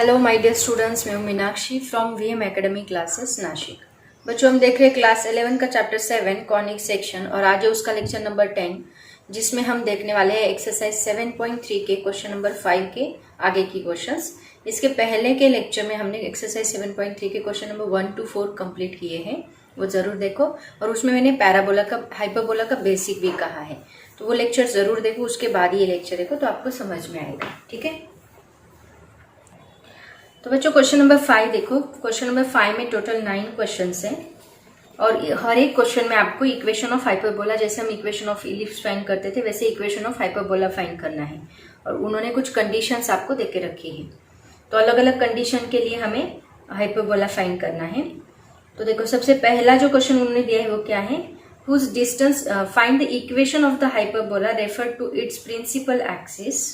Hello my dear students, मैं हूं Meenakshi from VM academy classes Nashik. बच्चों, हम देख रहे हैं क्लास 11 का चैप्टर 7 कॉनिक सेक्शन और आज है उसका लेक्चर नंबर 10 जिसमें हम देखने वाले हैं एक्सरसाइज 7.3 के क्वेश्चन नंबर 5 के आगे की क्वेश्चंस। इसके पहले के लेक्चर में हमने एक्सरसाइज 7.3 के क्वेश्चन नंबर 1 to 4 कंप्लीट किए हैं, वो जरूर देखो। और उसमें मैंने पैराबोला का हाइपरबोला का बेसिक भी कहा है, तो वो लेक्चर जरूर देखो। उसके बाद ये लेक्चर देखो तो आपको समझ में आएगा, ठीक है। तो बच्चों क्वेश्चन नंबर 5 देखो। क्वेश्चन नंबर 5 में टोटल 9 क्वेश्चंस हैं और हर एक क्वेश्चन में आपको इक्वेशन ऑफ हाइपरबोला, जैसे हम इक्वेशन ऑफ इलिप्स फाइंड करते थे वैसे इक्वेशन ऑफ हाइपरबोला फाइंड करना है। और उन्होंने कुछ कंडीशंस आपको देके रखी है, तो अलग अलग कंडीशन के लिए हमें हाइपरबोला फाइंड करना है। तो देखो सबसे पहला जो क्वेश्चन उन्होंने दिया है वो क्या है, whose distance find the equation of the hyperbola refer to its principal axis.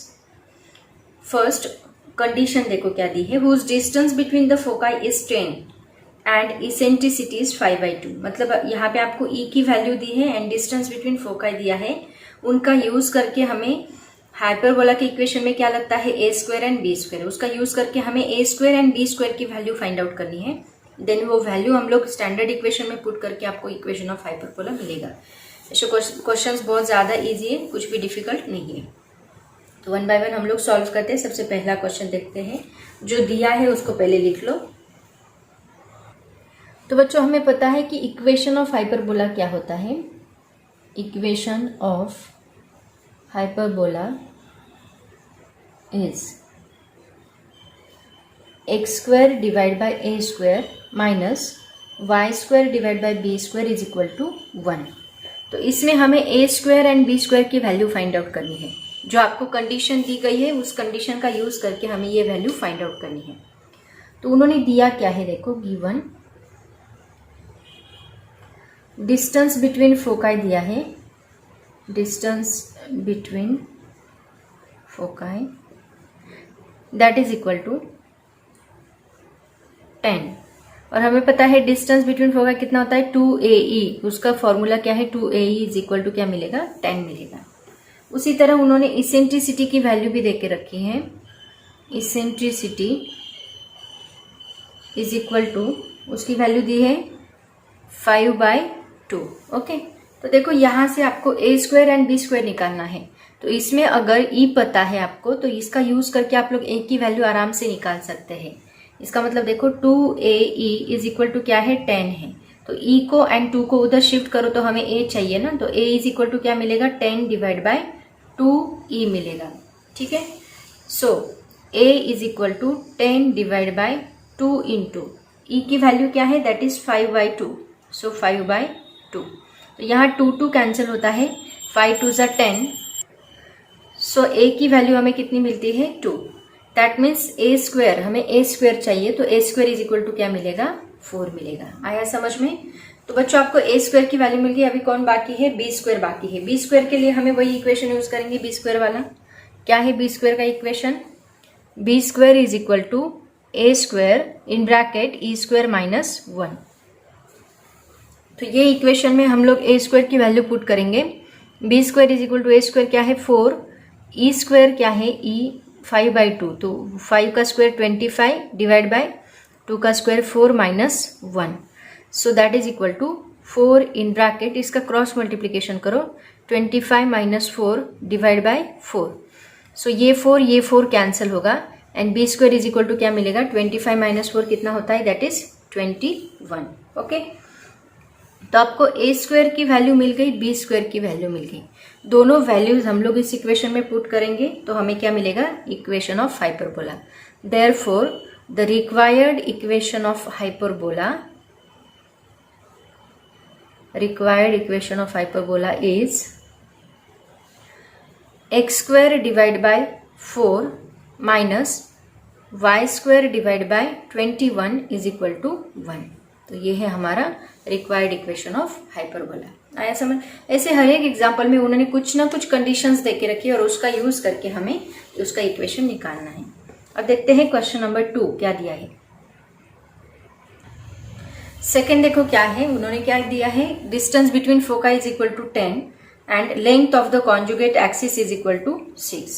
First condition देखो क्या दी है, whose distance between the foci is 10 and eccentricity is 5/2। मतलब यहाँ पे आपको ई की वैल्यू दी है एंड डिस्टेंस बिटवीन फोकाई दिया है। उनका यूज करके हमें हाइपरबोला के इक्वेशन में क्या लगता है a square and B square, उसका यूज करके हमें A square and B square की वैल्यू फाइंड आउट करनी है। देन वो वैल्यू हम लोग स्टैंडर्ड इक्वेशन में पुट करके आपको इक्वेशन ऑफ हाइपरबोला मिलेगा। ऐसे क्वेश्चन बहुत ज्यादा ईजी है, कुछ भी डिफिकल्ट नहीं है। तो 1 बाय 1 हम लोग सॉल्व करते हैं। सबसे पहला क्वेश्चन देखते हैं, जो दिया है उसको पहले लिख लो। तो बच्चों हमें पता है कि इक्वेशन ऑफ हाइपरबोला क्या होता है। Equation of hyperbola is x square divide by A square minus Y square divide by B square is equal to 1। तो इसमें हमें A square and B square की वैल्यू फाइंड आउट करनी है। जो आपको कंडीशन दी गई है उस कंडीशन का यूज करके हमें ये वैल्यू फाइंड आउट करनी है। तो उन्होंने दिया क्या है, देखो गिवन डिस्टेंस बिटवीन फोकाई दिया है, distance between foci that is equal to 10। और हमें पता है डिस्टेंस बिटवीन फोकाई कितना होता है 2AE। उसका फॉर्मूला क्या है, 2AE इज इक्वल टू क्या मिलेगा, 10 मिलेगा। उसी तरह उन्होंने इसेंट्रिसिटी की वैल्यू भी देके रखी है। इसेंट्रिसिटी इज इक्वल टू, उसकी वैल्यू दी है 5/2। ओके, तो देखो यहां से आपको ए स्क्वायर एंड बी स्क्वायर निकालना है। तो इसमें अगर ई पता है आपको तो इसका यूज करके आप लोग ए की वैल्यू आराम से निकाल सकते हैं। इसका मतलब देखो 2AE इज इक्वल टू क्या है, 10 है। तो ई को एंड 2 को उधर शिफ्ट करो तो हमें ए चाहिए ना, तो ए इज इक्वल टू क्या मिलेगा, 10 डिवाइड बाय 2E मिलेगा, ठीक है। So A is equal to 10 divide by 2 into e की वैल्यू क्या है, दैट इज 5/2। सो 5/2। तो यहाँ 2 कैंसिल होता है, 5 2 = 10। सो A की वैल्यू हमें कितनी मिलती है, 2। दैट मीन्स ए स्क्वायर, हमें ए स्क्वायर चाहिए तो a square is equal to क्या मिलेगा, 4 मिलेगा। आया समझ में। तो बच्चों आपको ए स्क्वायर की वैल्यू मिल गई। अभी कौन बाकी है, बी स्क्वायर बाकी है। बी स्क्वायर के लिए हमें वही इक्वेशन यूज करेंगे, बी स्क्वायर वाला। क्या है बी स्क्वायर का इक्वेशन, B square is equal to A square in bracket E square minus 1। तो ये इक्वेशन में हम लोग ए स्क्वायर की वैल्यू पुट करेंगे। B square is equal to A square क्या है 4, ई स्क्वायर क्या है ई 5/2। तो 5 का स्क्वायर 25 डिवाइड बाय 2 का square 4 minus 1। So that is equal to 4 in bracket, इसका क्रॉस मल्टीप्लीकेशन करो, 25 माइनस 4 डिवाइड बाय 4। सो ये 4 कैंसिल होगा and B square is equal to क्या मिलेगा, 25 माइनस 4 कितना होता है, दैट इज 21। ओके, तो आपको ए स्क्वायर की वैल्यू मिल गई, बी स्क्वायर की वैल्यू मिल गई। दोनों वैल्यूज हम लोग इस इक्वेशन में पुट करेंगे तो हमें क्या मिलेगा, equation of hyperbola. Therefore the required equation of hyperbola, required equation of hyperbola is x square divided by 4 minus y square divided by 21 is equal to 1। तो ये है हमारा required equation of hyperbola। आया समझ। ऐसे हर एक एग्जाम्पल में उन्होंने कुछ ना कुछ कंडीशंस देके रखी और उसका यूज करके हमें उसका इक्वेशन निकालना है। अब देखते हैं क्वेश्चन नंबर 2 क्या दिया है। सेकेंड देखो क्या है, उन्होंने क्या दिया है, distance between foci is equal to 10 and length of the conjugate axis is equal to 6।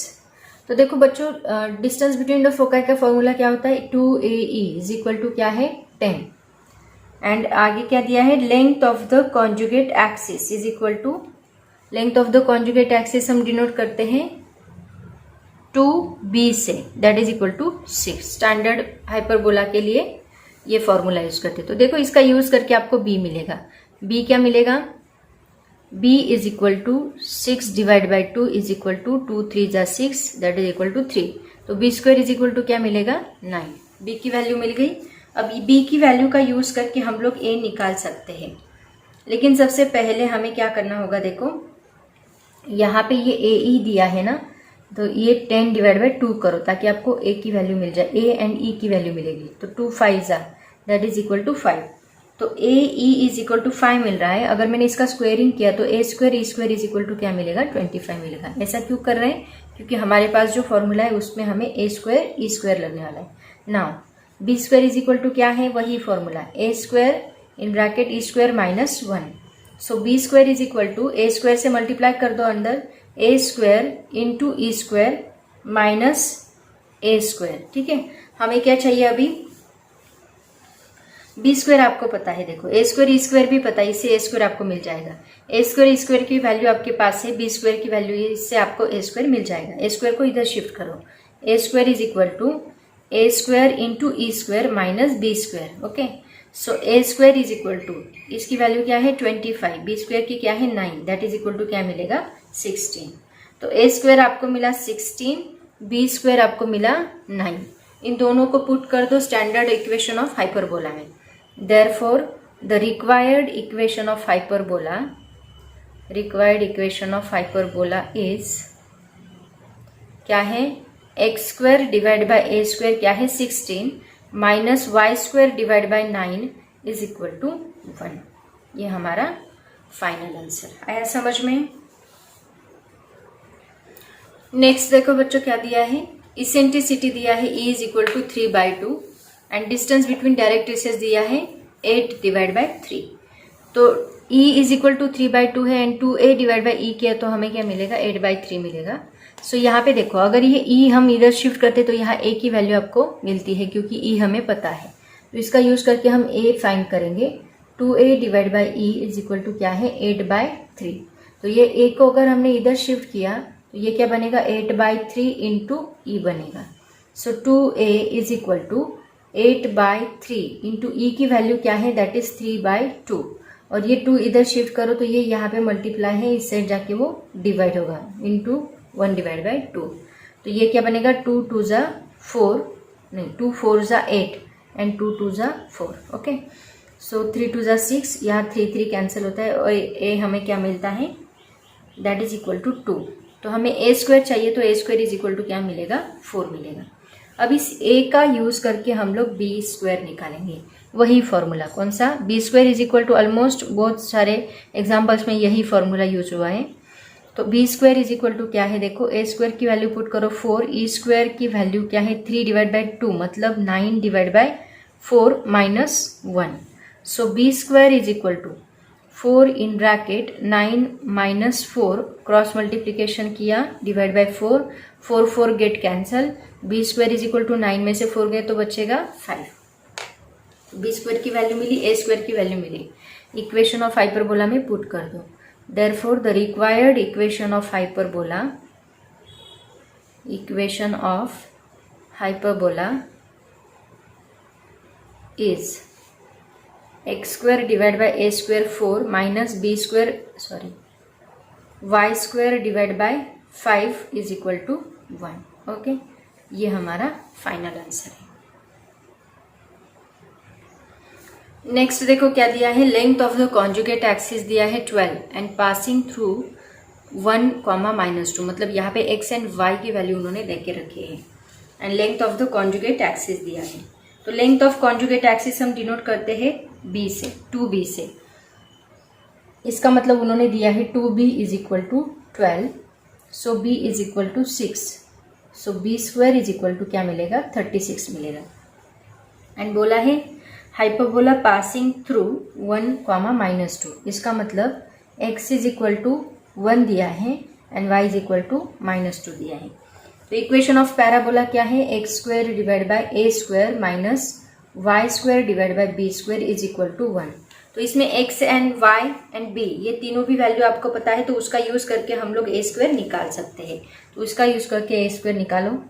तो देखो बच्चों, डिस्टेंस बिटवीन द फोकाई का फॉर्मूला क्या होता है, 2AE इज इक्वल टू क्या है 10। एंड आगे क्या दिया है, length of the conjugate axis is equal to, length of the conjugate axis हम डिनोट करते हैं 2B से, that is equal to 6। Standard hyperbola के लिए ये फॉर्मूला यूज करते हैं। तो देखो इसका यूज करके आपको B मिलेगा। B क्या मिलेगा, B is equal to 6 divide by 2 is equal to 2 3 जा 6, दैट इज इक्वल टू 3। तो B square is equal to क्या मिलेगा 9। B की वैल्यू मिल गई। अब B की वैल्यू का यूज करके हम लोग A निकाल सकते हैं, लेकिन सबसे पहले हमें क्या करना होगा, देखो यहाँ पे ये AE दिया है ना, तो ये 10 डिवाइड बाई 2 करो ताकि आपको A की वैल्यू मिल जाए, A एंड E की वैल्यू मिलेगी। तो 2 5 जा, दैट इज इक्वल टू 5। तो AE इज इक्वल टू 5 मिल रहा है। अगर मैंने इसका स्क्वायरिंग किया तो A square E square is equal to क्या मिलेगा 25 मिलेगा। ऐसा क्यों कर रहे हैं, क्योंकि हमारे पास जो फॉर्मूला है उसमें हमें A स्क्वायर E स्क्वायर लगने वाला है। Now B square is equal to क्या है, वही formula, A square in bracket E square minus 1। So B square is equal to, A square से मल्टीप्लाई कर दो अंदर, A square into E square minus A square. ठीक है, हमें क्या चाहिए अभी, B स्क्वायर आपको पता है, देखो A स्क्वायर E स्क्वायर भी पता है, इससे A स्क्वायर आपको मिल जाएगा। A स्क्वायर E स्क्वायर की वैल्यू आपके पास है, B स्क्वायर की वैल्यू है, इससे आपको A स्क्वायर मिल जाएगा। A स्क्वायर को इधर शिफ्ट करो, A square is equal to A square into E square minus B square. Okay, so A square is equal to, इसकी वैल्यू क्या है 25, B स्क्वायर की क्या है 9, दैट इज इक्वल टू क्या मिलेगा 16। तो A स्क्वायर आपको मिला 16, B स्क्वायर आपको मिला 9। इन दोनों को पुट कर दो स्टैंडर्ड इक्वेशन ऑफ हाइपरबोला में। Therefore the required equation of hyperbola is क्या है, x square divide by A square क्या है 16 minus Y square divide by 9 is equal to 1। ये हमारा फाइनल आंसर आया समझ में। नेक्स्ट देखो बच्चों क्या दिया है, इसेंट्रिसिटी दिया है E is equal to 3/2 and distance between directrices दिया है 8 डिवाइड बाय 3। तो E इज इक्वल टू 3/2 है and 2A divide by E किया तो हमें क्या मिलेगा 8/3 मिलेगा। सो यहाँ पे देखो, अगर ये E हम इधर शिफ्ट करते तो यहाँ A की वैल्यू आपको मिलती है, क्योंकि E हमें पता है। तो इसका यूज करके हम A फाइंड करेंगे। 2A divide by E is equal to क्या है 8/3। तो ये A को अगर हमने इधर शिफ्ट किया तो ये क्या बनेगा 8/3 इंटू E बनेगा। So 2A is equal to 8/3 into E की वैल्यू क्या है, दैट इज 3/2। और ये 2 इधर शिफ्ट करो तो ये यहाँ पे मल्टीप्लाई है, इस साइड जाके वो डिवाइड होगा इंटू 1 डिवाइड बाई 2। तो ये क्या बनेगा 2 2 जा 4, नहीं 2 4 जा 8 एंड 2 2 जा 4। ओके, सो 3 2 जा 6, यहाँ 3 3 कैंसिल होता है और A हमें क्या मिलता है, दैट इज इक्वल टू 2। तो हमें A स्क्वायर चाहिए तो A square is equal to क्या मिलेगा 4 मिलेगा। अब इस A का यूज करके हम लोग B स्क्वायर निकालेंगे, वही फॉर्मूला। कौन सा, B square is equal to, almost बहुत सारे एग्जाम्पल्स में यही फॉर्मूला यूज हुआ है। तो B square is equal to क्या है, देखो A स्क्वायर की वैल्यू पुट करो 4, E स्क्वायर की वैल्यू क्या है 3 डिवाइड बाई 2 मतलब 9 divide by 4 minus 1। So B square is equal to 4 in bracket 9 minus 4, cross multiplication किया divide by 4, 4 4 get cancel. B square is equal to 9 में से 4 गए तो बचेगा 5। B स्क्वायर की वैल्यू मिली, A स्क्वायर की वैल्यू मिली, इक्वेशन ऑफ हाइपरबोला में पुट कर दो। Therefore, the required equation of hyperbola is x square divided by a square 4 minus y square divided by 5 is equal to 1. Okay, ये हमारा final answer है। Next देखो क्या दिया है, length of the conjugate axis दिया है 12 एंड पासिंग थ्रू 1, -2, मतलब यहाँ पे x एंड y की वैल्यू उन्होंने देके रखी है and length of the conjugate axis दिया है। तो लेंथ ऑफ कॉन्जुगेट एक्सिस हम डिनोट करते हैं B से, 2B से। इसका मतलब उन्होंने दिया है 2B is equal to 12, so B is equal to 6, so B square is equal to क्या मिलेगा 36 मिलेगा। एंड बोला है हाइपरबोला पासिंग थ्रू 1, -2, इसका मतलब x इज इक्वल टू 1 दिया है and y is equal to -2 दिया है। तो इक्वेशन ऑफ पैराबोला क्या है, x square divide by A square minus Y square divide by B square is equal to 1। तो इसमें x and y and b ये तीनों भी वैल्यू आपको पता है, तो उसका यूज करके हम लोग ए स्क्वायर निकाल सकते हैं। तो उसका यूज करके ए स्क्वायर निकालो।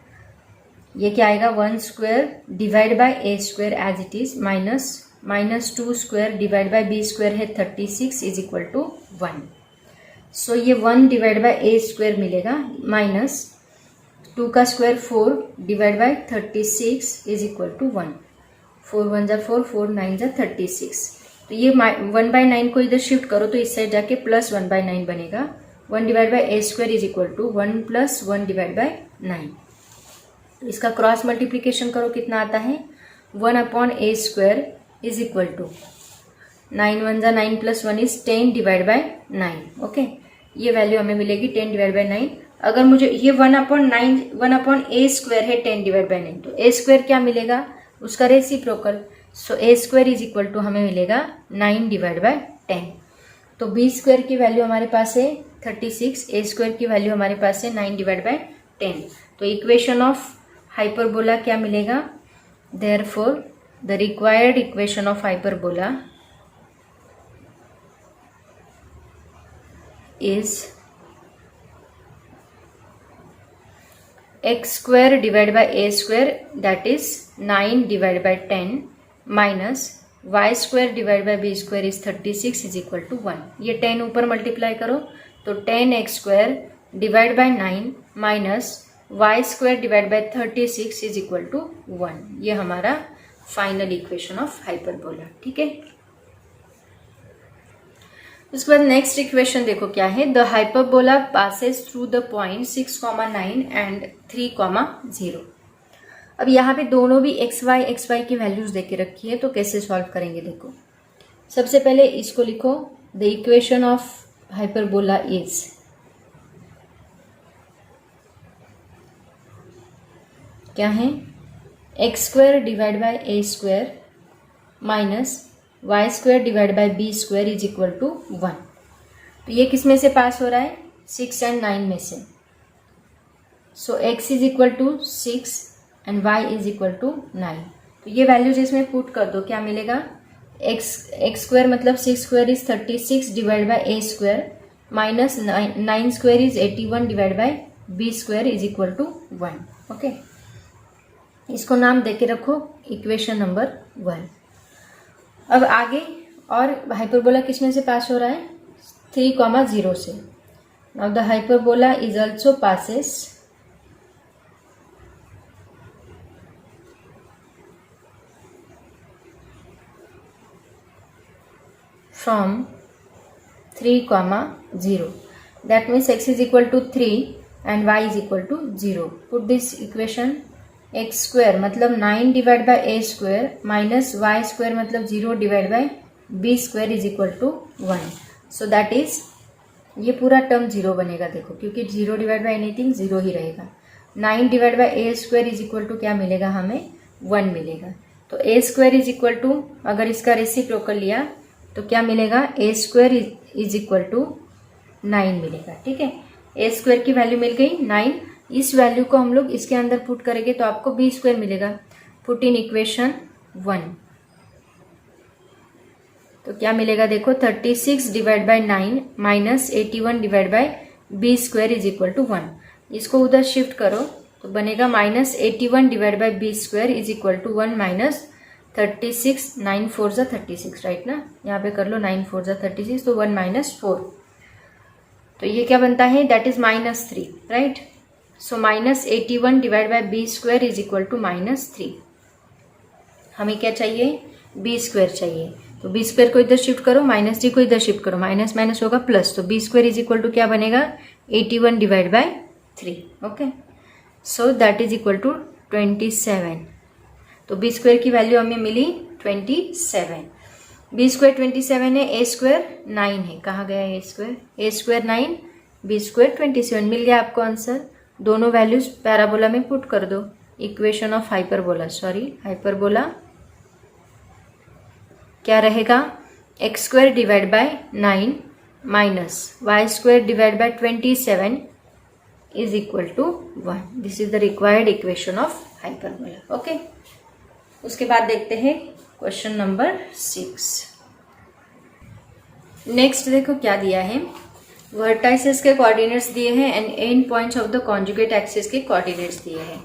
ये क्या आएगा, 1 square divide by A square as it is minus 2 square divide by B square है 36 इज इक्वल टू 1। सो ये 1 डिवाइड बाय ए स्क्वायर मिलेगा माइनस 2 का square 4 divide by 36 is equal to 1। 4 1 जा 4, 4 9 जा 36। तो ये 1/9 को इधर शिफ्ट करो तो इस साइड जाके प्लस 1/9 बनेगा। 1 divide by A square is equal to 1 plus 1 divide by 9। तो इसका क्रॉस मल्टीप्लीकेशन करो, कितना आता है, 1 upon A square is equal to 9 1 जा 9 plus 1 is 10 divide by 9। Okay, ये वैल्यू हमें मिलेगी 10 डिवाइड बाय 9। अगर मुझे ये 1 अपॉन ए स्क्वायर है 10 डिवाइड बाय 9, तो ए स्क्वायर क्या मिलेगा, उसका reciprocal. So A square is equal to हमें मिलेगा 9 डिवाइड बाय 10। तो बी स्क्वायर की वैल्यू हमारे पास है 36, ए स्क्वायर की वैल्यू हमारे पास है 9 डिवाइड बाय 10। तो इक्वेशन ऑफ हाइपरबोला क्या मिलेगा, therefore the required equation of hyperbola is x square divided by a square that is 9 divided by 10 minus y square divided by b square is 36 is equal to 1। ये 10 ऊपर multiply करो तो 10x square divided by 9 minus y square divided by 36 is equal to 1। ये हमारा final equation of hyperbola. ठीक है, उसके बाद नेक्स्ट इक्वेशन देखो क्या है, the hyperbola passes through the point 6,9 and 3,0। अब यहाँ पे दोनों भी एक्स वाई की वैल्यूज देके रखी है, तो कैसे सॉल्व करेंगे देखो। सबसे पहले इसको लिखो, the equation of hyperbola is क्या है, x square divide by A square minus Y square divide by B square is equal to 1। तो ये किस में से पास हो रहा है, 6 एंड 9 में से। So x is equal to 6 and y is equal to 9। तो ये वैल्यूज इसमें पुट कर दो, क्या मिलेगा, x स्क्वायर मतलब 6 square is 36 divide by A square minus 9 square is 81 divide by B square is equal to 1। Okay, इसको नाम देके रखो इक्वेशन नंबर 1। अब आगे और हाइपरबोला किस में से पास हो रहा है, 3,0 से। Now the hyperbola is also passes from 3,0। That means x is equal to 3 and y is equal to 0. Put this equation, x square मतलब 9 divide by a square minus y square मतलब 0 divide by b square is equal to 1। So that is, ये पूरा term 0 बनेगा देखो, क्योंकि 0 divide bye anything 0 ही रहेगा। 9 divide by a square is equal to क्या मिलेगा, हमें 1 मिलेगा। तो a square is equal to, अगर इसका रेसिप्रोकल लिया तो क्या मिलेगा, A square is equal to 9 मिलेगा। ठीक है, ए स्क्वायर की वैल्यू मिल गई 9। इस वैल्यू को हम लोग इसके अंदर पुट करेंगे तो आपको बी स्क्वायर मिलेगा। पुट इन इक्वेशन 1, तो क्या मिलेगा देखो, 36 divide by 9 minus 81 divide by B square is equal to 1। इसको उधर शिफ्ट करो तो बनेगा minus 81 divide by B square is equal to 1 minus 36, 9 4 जा 36, राइट ना, यहाँ पे कर लो 9 4 जा 36, तो 1 माइनस 4। तो ये क्या बनता है, that is -3, right. So minus 81 divide by B square is equal to -3। हमें क्या चाहिए, बी स्क्वायर चाहिए। तो बी स्क्वायर को इधर शिफ्ट करो, माइनस जी को इधर शिफ्ट करो, माइनस माइनस होगा प्लस, तो B square is equal to क्या बनेगा, 81 divide by 3। Okay, so that is equal to 27। तो बी स्क्वायर की वैल्यू हमें मिली 27। बी स्क्वायर 27 है, ए स्क्वायर 9 है, कहाँ गया ए स्क्वायर, ए स्क्वायर 9 बी स्क्वायर 27, मिल गया आपको आंसर। दोनों वैल्यूज पैराबोला में पुट कर दो। इक्वेशन ऑफ हाइपरबोला, हाइपरबोला क्या रहेगा, x square divide by 9 minus Y square divide by 27 is equal to 1. This is the required equation of hyperbola. Okay, उसके बाद देखते हैं क्वेश्चन नंबर 6. नेक्स्ट देखो क्या दिया है. वर्टाइसेस के कोऑर्डिनेट्स दिए हैं and and points of the conjugate axis के कोऑर्डिनेट्स दिए हैं.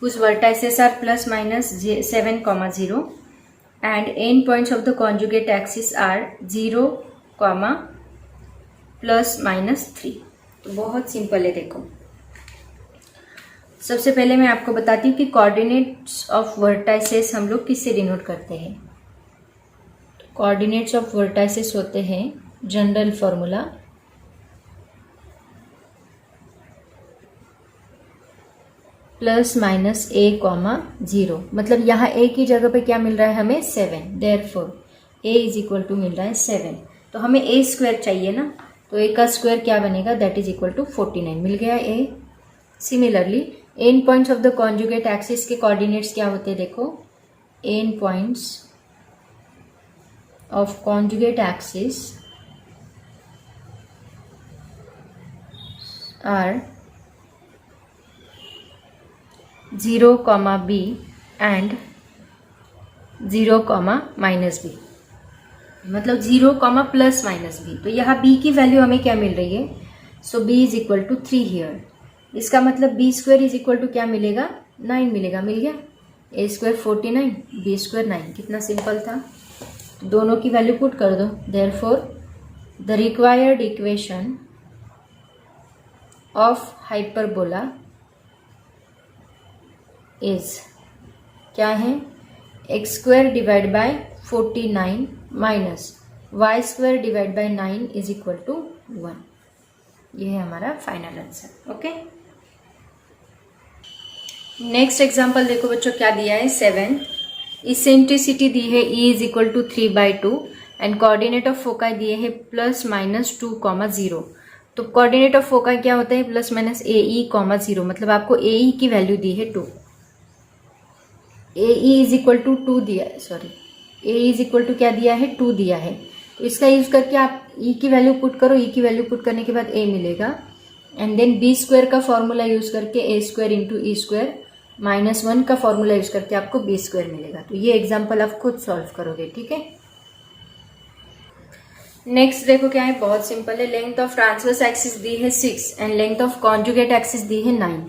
whose vertices are plus minus 7, 0 and end points of the conjugate axis are 0, plus minus 3. तो बहुत सिंपल है. देखो सबसे पहले मैं आपको बताती हूँ कि कोऑर्डिनेट्स ऑफ वर्टाइसेस हम लोग किससे डिनोट करते हैं. कोऑर्डिनेट्स ऑफ वर्टाइसेस होते हैं general formula plus minus a, 0. मतलब यहाँ a की जगह पे क्या मिल रहा है हमें 7. Therefore a is equal to मिल रहा है 7. तो हमें a स्क्वायर चाहिए ना, तो a का स्क्वायर क्या बनेगा, दैट इज इक्वल टू 49. मिल गया a. Similarly end points of the conjugate axis के कोऑर्डिनेट्स क्या होते हैं. देखो end points of conjugate axis are 0, b and 0, minus b. मतलब 0, प्लस माइनस b. तो यहाँ b की वैल्यू हमें क्या मिल रही है, so b is equal to 3 here. इसका मतलब b square is equal to क्या मिलेगा, 9 मिलेगा. मिल गया. a square 49, b square 9. कितना सिंपल था. दोनों की वैल्यू पुट कर दो. Therefore the required equation of hyperbola is क्या है, x square divide by 49 minus Y square divide by 9 is equal to 1. ये है हमारा final answer. Okay, next example देखो बच्चों क्या दिया है. 7. इसेंट्रिसिटी दी है E is equal to 3/2 and coordinate of foci दिए है प्लस माइनस 2, 0. तो कोऑर्डिनेट ऑफ फोकाई क्या होता है, प्लस माइनस AE, 0. मतलब आपको AE की वैल्यू दी है 2. AE इज इक्वल टू 2 दिया है, sorry AE is equal to क्या दिया है, 2 दिया है. तो इसका यूज करके आप E की वैल्यू पुट करो. E की वैल्यू पुट करने के बाद A मिलेगा एंड देन B स्क्वायर का फॉर्मूला यूज करके A square into E square minus 1 का फॉर्मूला यूज करके आपको B स्क्वायर मिलेगा. तो ये एग्जाम्पल आप खुद सॉल्व करोगे. ठीक है. नेक्स्ट देखो क्या है, बहुत सिंपल है. लेंथ ऑफ ट्रांसवर्स एक्सिस दी है 6 and length of conjugate axis दी है 9.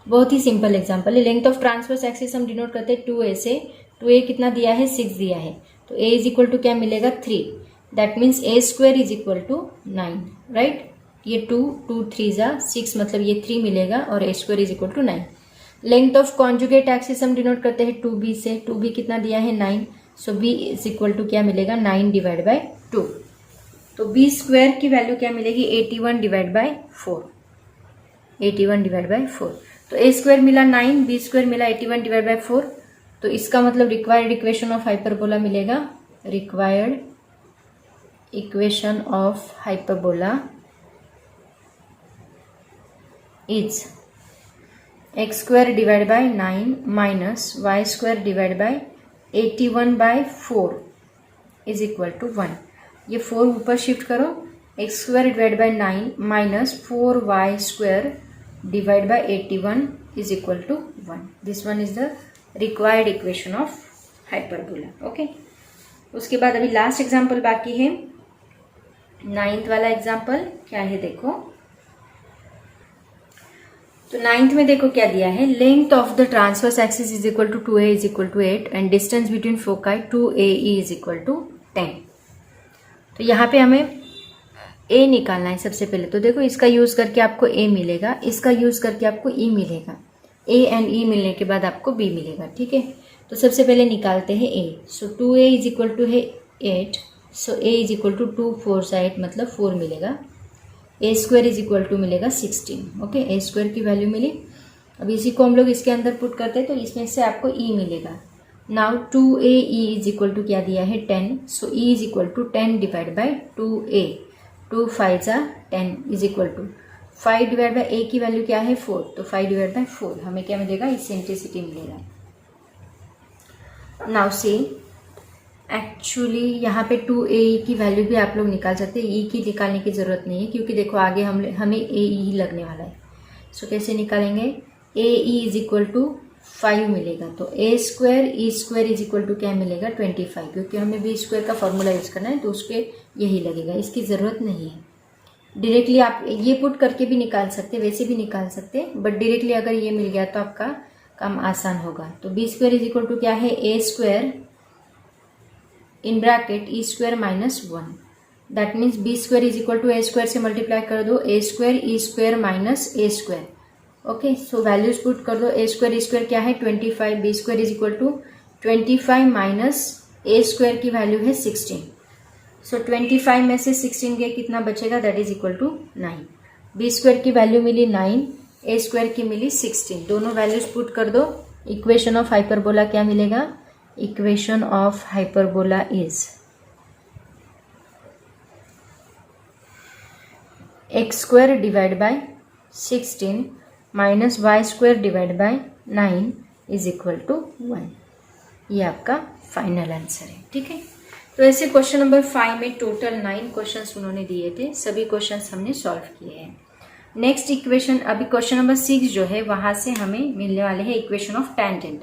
बहुत ही सिंपल एग्जांपल है. लेंथ ऑफ ट्रांसवर्स एक्सिस हम डिनोट करते हैं 2a से. 2a कितना दिया है, 6 दिया है. तो a इज इक्वल टू क्या मिलेगा, 3. That means a square is equal to 9. Right. ये 2, 2 3 जा 6, मतलब ये 3 मिलेगा और a square is equal to 9. Length of conjugate axis हम डिनोट करते हैं 2b से. 2b कितना दिया है, 9. So b is equal to क्या मिलेगा, 9 डिवाइड बाय 2. तो b स्क्वायर की वैल्यू क्या मिलेगी, 81 डिवाइड बाय 4. 81 divide bye 4. तो a स्क्वायर मिला 9, b स्क्वायर मिला 81 डिवाइड बाय 4. तो इसका मतलब रिक्वायर्ड इक्वेशन ऑफ हाइपरबोला मिलेगा. Required equation of hyperbola is x square divide by 9 minus Y square divide by 81 by 4 is equal to 1. ये 4 ऊपर shift करो. X square divide by 9 minus 4y square divide by 81 is equal to 1. This one is the required equation of hyperbola. Okay, उसके बाद अभी last example बाकी है. 9th वाला example क्या है देखो. तो 9th में देखो क्या दिया है. Length of the transverse axis is equal to 2a is equal to 8 and distance between foci 2AE is equal to 10. तो यहाँ पे हमें a निकालना है सबसे पहले. तो देखो इसका यूज करके आपको a मिलेगा, इसका यूज करके आपको e मिलेगा. a एंड e मिलने के बाद आपको b मिलेगा. ठीक है. तो सबसे पहले निकालते हैं a. So 2a is equal to है 8. So a is equal to 2 4 8 मतलब 4 मिलेगा. a square is equal to मिलेगा 16. ओके, a स्क्वायर की वैल्यू मिली. अब इसी को हम लोग इसके अंदर पुट करते हैं तो इसमें से आपको e मिलेगा. Now 2AE is equal to क्या दिया है, 10. So e is equal to 10 divide by 2a. 2 5 जा 10 is equal to 5 divide by a की वैल्यू क्या है, 4. तो 5 डिवाइड बाय 4 हमें क्या मिलेगा, इसेंट्रिसिटी मिलेगा. नाउ सी एक्चुअली यहाँ पे 2AE की वैल्यू भी आप लोग निकाल सकते हैं. e की निकालने की जरूरत नहीं है क्योंकि देखो आगे हमें AE लगने वाला है. सो कैसे निकालेंगे, a e is equal to 5 मिलेगा, तो a square e square is equal to क्या मिलेगा 25, क्योंकि हमें बी स्क्वायर का फॉर्मूला यूज करना है तो उसके यही लगेगा, इसकी ज़रूरत नहीं है। डायरेक्टली आप ये पुट करके भी निकाल सकते, वैसे भी निकाल सकते, बट डायरेक्टली अगर ये मिल गया तो आपका काम आसान होगा। तो B square is equal to क्या है, a square in bracket E square minus 1, that means b square is equal to A square से मल्टीप्लाई कर दो, a square e square minus a square. Okay, so values put कर दो, a square e square क्या है 25, b square is equal to 25 minus a square की value है 16, सो 25 में से 16 गया कितना बचेगा, that is equal to 9। B square की वैल्यू मिली 9, ए स्क्वायर की मिली 16, दोनों वैल्यूज पुट कर दो, इक्वेशन ऑफ हाइपरबोला क्या मिलेगा, equation of hyperbola is x square divide by 16 minus Y square divide by 9 is equal to 1। ये आपका फाइनल आंसर है। ठीक है, तो ऐसे क्वेश्चन नंबर 5 में टोटल 9 क्वेश्चंस उन्होंने दिए थे, सभी क्वेश्चंस हमने सॉल्व किए हैं। नेक्स्ट इक्वेशन, अभी क्वेश्चन नंबर 6 जो है वहां से हमें मिलने वाले हैं इक्वेशन ऑफ टेंजेंट।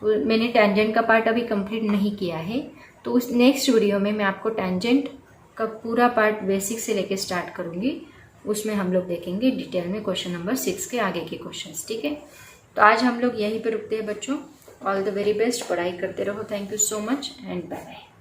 तो मैंने टेंजेंट का पार्ट अभी कंप्लीट नहीं किया है, तो उस नेक्स्ट वीडियो में मैं आपको टेंजेंट का पूरा पार्ट बेसिक से लेके स्टार्ट करूंगी, उसमें हम लोग देखेंगे डिटेल में क्वेश्चन नंबर 6 के आगे के क्वेश्चंस। ठीक है, तो आज हम लोग यहीं पे रुकते हैं बच्चों। ऑल द वेरी बेस्ट, पढ़ाई करते रहो। Thank you so much and bye bye.